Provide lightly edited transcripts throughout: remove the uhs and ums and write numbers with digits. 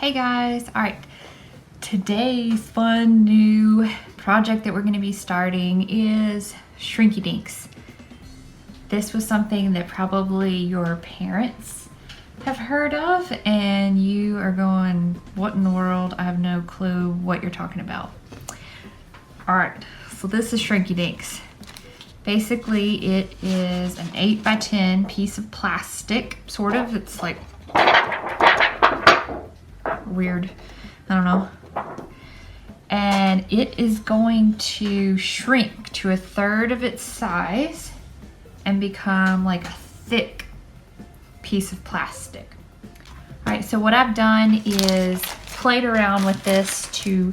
Hey guys, all right, today's fun new project that we're going to be starting is Shrinky Dinks. This was something that probably your parents have heard of and you are going, what in the world? I have no clue what you're talking about. All right, so this is Shrinky Dinks. Basically, it is an 8x10 piece of plastic, sort of. It's like weird, I don't know. And it is going to shrink to 1/3 of its size and become like a thick piece of plastic. All right, so what I've done is played around with this to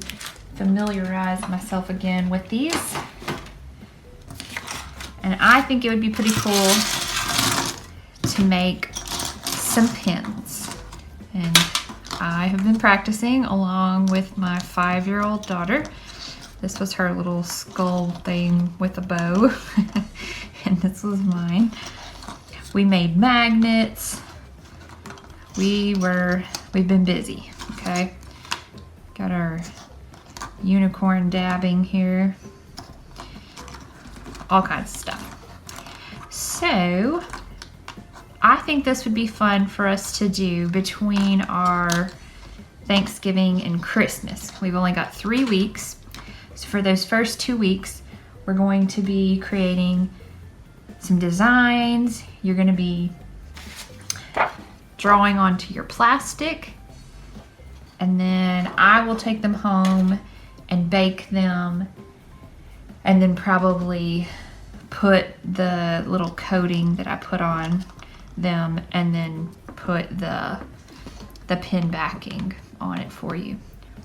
familiarize myself again with these. And I think it would be pretty cool to make some pins. And I have been practicing along with my 5-year-old daughter. This was her little skull thing with a bow, and this was mine. We made magnets. We've been busy, okay? Got our unicorn dabbing here. All kinds of stuff. So I think this would be fun for us to do between our Thanksgiving and Christmas. We've only got 3 weeks. So for those first 2 weeks, we're going to be creating some designs. You're going to be drawing onto your plastic, and then I will take them home and bake them, and then probably put the little coating that I put on them, and then put the pin backing on it for you,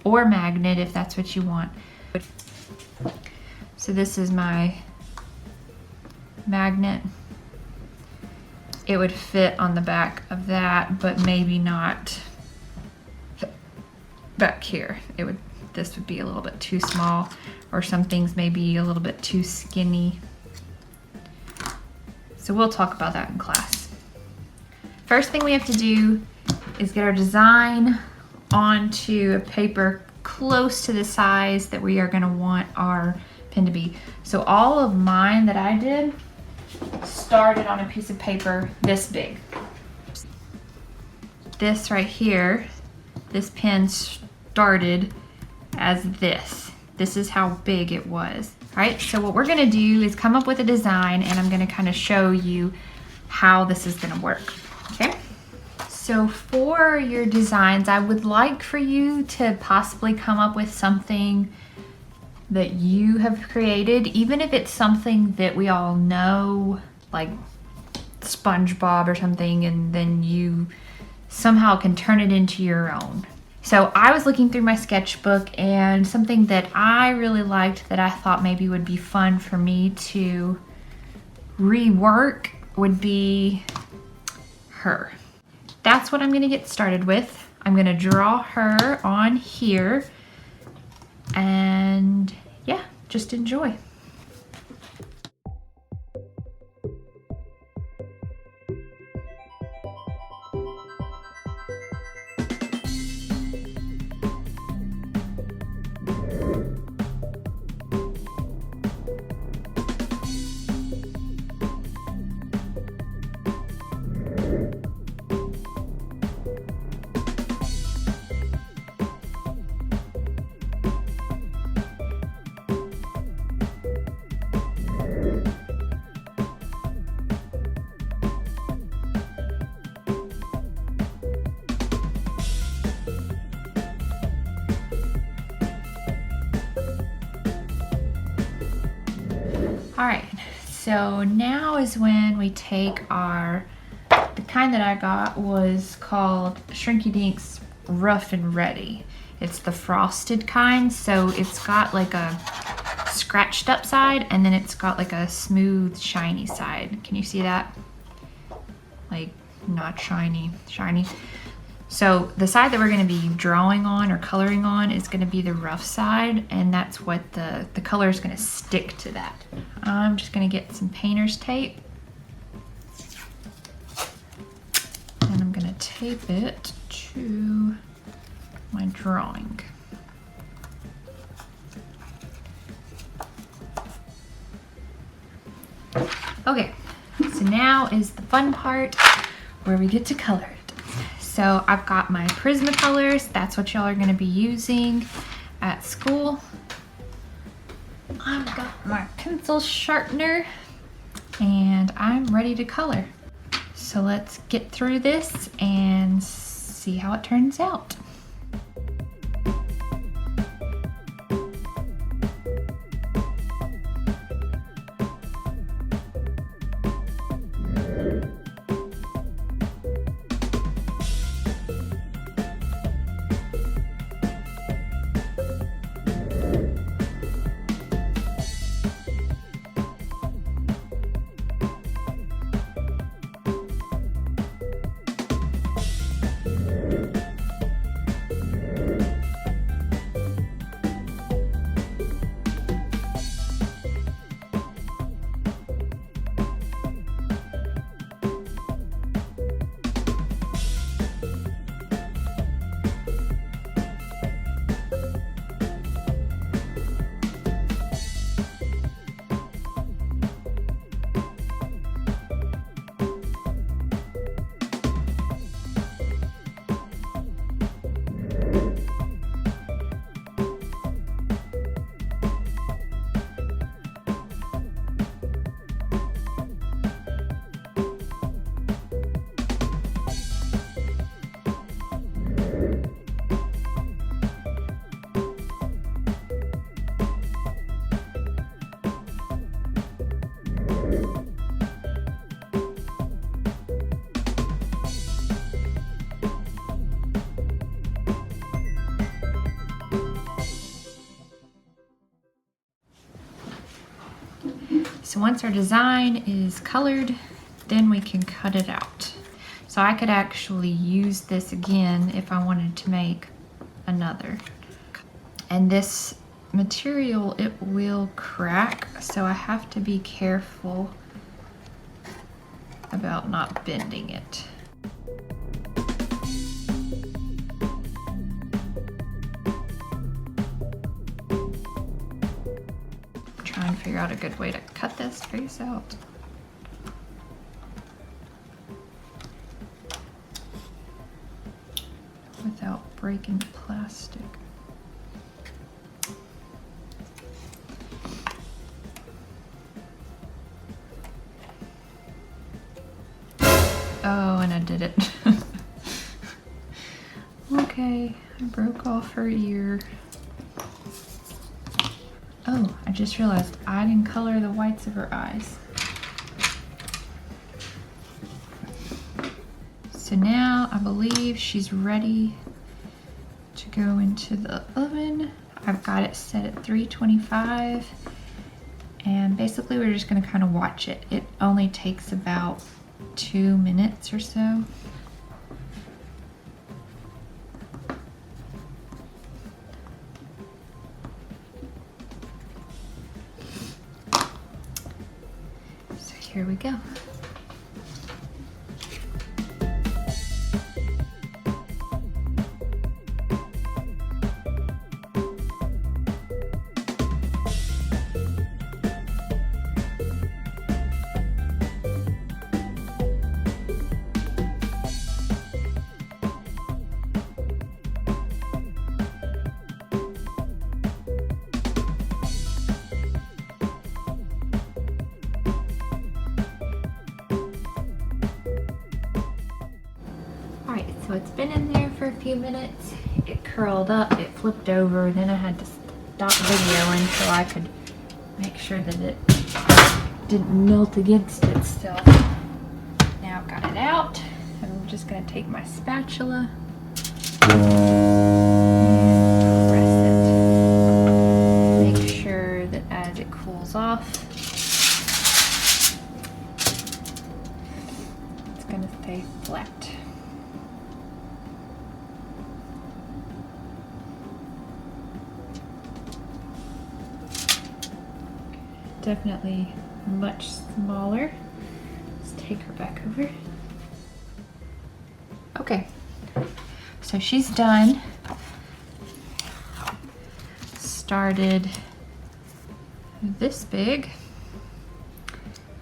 or magnet if that's what you want. So this is my magnet. It would fit on the back of that, but maybe not back here. This would be a little bit too small, or some things may be a little bit too skinny. So we'll talk about that in class. First thing we have to do is get our design onto a paper close to the size that we are going to want our pin to be. So all of mine that I did started on a piece of paper this big. This right here, this pin started as this. This is how big it was. All right, so what we're gonna do is come up with a design, and I'm gonna kind of show you how this is gonna work, okay? So for your designs, I would like for you to possibly come up with something that you have created, even if it's something that we all know, like SpongeBob or something, and then you somehow can turn it into your own. So I was looking through my sketchbook, and something that I really liked that I thought maybe would be fun for me to rework would be her. That's what I'm gonna get started with. I'm gonna draw her on here, and yeah, just enjoy. All right, so now is when we take the kind that I got was called Shrinky Dink's Rough and Ready. It's the frosted kind, so it's got like a scratched up side, and then it's got like a smooth, shiny side. Can you see that? Like, not shiny, shiny. So the side that we're going to be drawing on or coloring on is going to be the rough side, and that's what the color is going to stick to that. I'm just going to get some painter's tape, and I'm going to tape it to my drawing. Okay, so now is the fun part where we get to color it. So I've got my Prismacolors. That's what y'all are gonna be using at school. I've got my pencil sharpener and I'm ready to color. So let's get through this and see how it turns out. So once our design is colored, then we can cut it out. So I could actually use this again if I wanted to make another. And this material, it will crack, so I have to be careful about not bending it. Trying to figure out a good way to cut this face out. Without breaking the plastic. Oh, and I did it. Okay, I broke off her ear. Oh, I just realized I didn't color the whites of her eyes. So now I believe she's ready to go into the oven. I've got it set at 325. And basically we're just gonna kind of watch it. It only takes about 2 minutes or so. So here we go. Alright, so it's been in there for a few minutes. It curled up, it flipped over, then I had to stop videoing so I could make sure that it didn't melt against it still. Now I've got it out, I'm just going to take my spatula and press it. Make sure that as it cools off, it's going to stay flat. Definitely much smaller. Let's take her back over. Okay, so she's done. started this big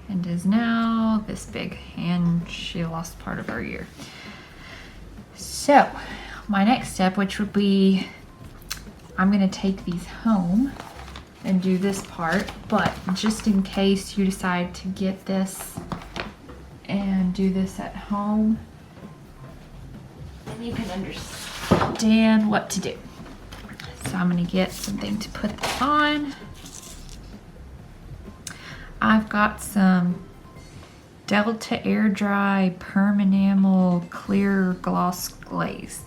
and is now this big, and she lost part of her ear. So my next step, which would be, I'm gonna take these home and do this part, but just in case you decide to get this and do this at home, then you can understand what to do. So I'm gonna get something to put this on. I've got some Delta Air Dry Perm Enamel Clear Gloss Glaze.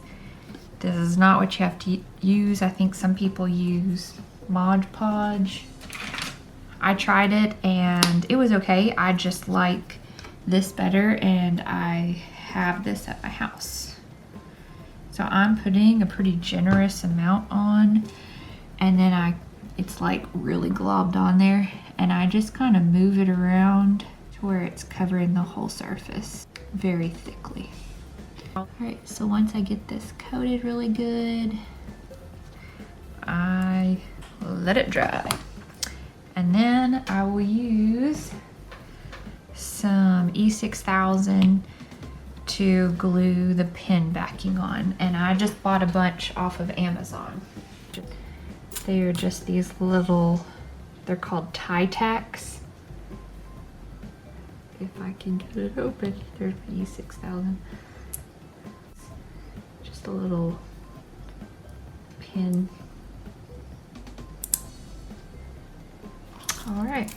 This is not what you have to use. I think some people use Mod Podge. I tried it and it was okay. I just like this better, and I have this at my house. So I'm putting a pretty generous amount on, and then it's like really globbed on there, and I just kind of move it around to where it's covering the whole surface very thickly. All right, so once I get this coated really good, I let it dry. And then I will use some E6000 to glue the pin backing on. And I just bought a bunch off of Amazon. They are just these little, they're called TACK. If I can get it open, there's the E6000. Just a little pin. All right,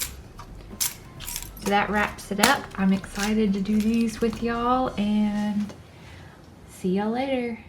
so that wraps it up. I'm excited to do these with y'all, and see y'all later.